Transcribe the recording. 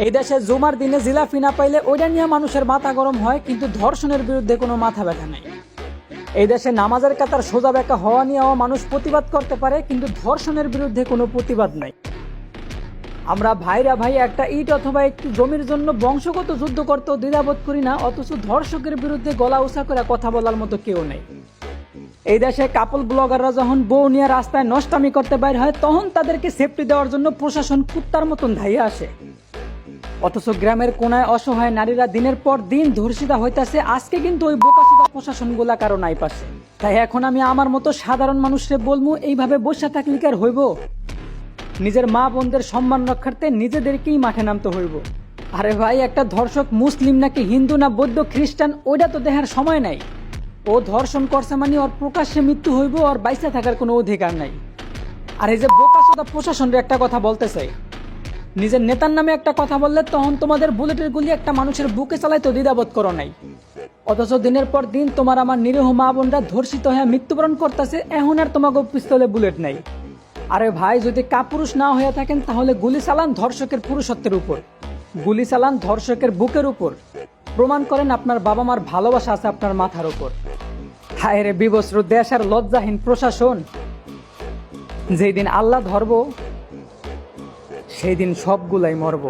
এই দেশে জুমার দিনে জিলাপি না পাইলে ওইটা নিয়ে মানুষের মাথা গরম হয়, কিন্তু ধর্ষণের বিরুদ্ধে কোনো মাথা ব্যথা নাই। এই দেশে নামাজের কাতার সোজা বেঁকা হওয়া নিয়েও মানুষ প্রতিবাদ করতে পারে, কিন্তু ধর্ষণের বিরুদ্ধে কোনো প্রতিবাদ নাই। আমরা ভাইরা ভাই একটা ইট অথবা একটু জমির জন্য বংশগত যুদ্ধ করতেও দ্বিধাবোধ করি না, অথচ ধর্ষকের বিরুদ্ধে গলা উঁচা করে কথা বলার মতো কেউ নেই। এই দেশে কাপল ব্লগাররা যখন বউ নিয়ে রাস্তায় নষ্টামি করতে বাইর হয়, তখন তাদেরকে সেফটি দেওয়ার জন্য প্রশাসন কুত্তার মতন ধাইয়া আসে। অথচ গ্রামের কোনায় অসহায় নারীরা দিনের পর দিন ধর্ষিতা হইতাছে। আজকে কিন্তু ওই বোকাসোদা প্রশাসনগুলা কারো নাই পাশে। তাই এখন আমি আমার মতো সাধারণ মানুষরে বলবো, এইভাবে বসে থাকলে কি আর হইব? নিজের মা বোনদের সম্মান রক্ষার্থে নিজেদেরকেই মাঠে নামতে হইব। আরে ভাই, একটা ধর্ষক মুসলিম নাকি হিন্দু না বৌদ্ধ খ্রিস্টান ওইটা তো দেখার সময় নাই। ও ধর্ষণ করছে মানে ওর প্রকাশ্যে মৃত্যু হইব, ওর বাইসে থাকার কোনো অধিকার নাই। আর এই যে বোকাসোদা প্রশাসনের একটা কথা বলতে চাই, নিজের নেতার নামে একটা কথা বললে তখন তোমাদের বুলেটের গুলি একটা মানুষের বুকে চালাইতে দ্বিধাবোধ করো নাই। অথচ দিনের পর দিন তোমার আমার নিরীহ মা বোনরা ধর্ষিত হয়ে মৃত্যুবরণ করতেছে, এখন আর তোমাকে পিস্তলে বুলেট নাই। আরে ভাই, যদি কাপুরুষ না হয়ে থাকেন তাহলে গুলি চালান ধর্ষকের পুরুষত্বের উপর, গুলি চালান ধর্ষকের বুকের উপর। প্রমাণ করেন আপনার বাবা মার ভালোবাসা আছে আপনার মাথার উপর। হায় রে বিবস্ত্র দেশ আর লজ্জাহীন প্রশাসন! যেই দিন আল্লাহ ধরব সেই দিন সবগুলাই মরব।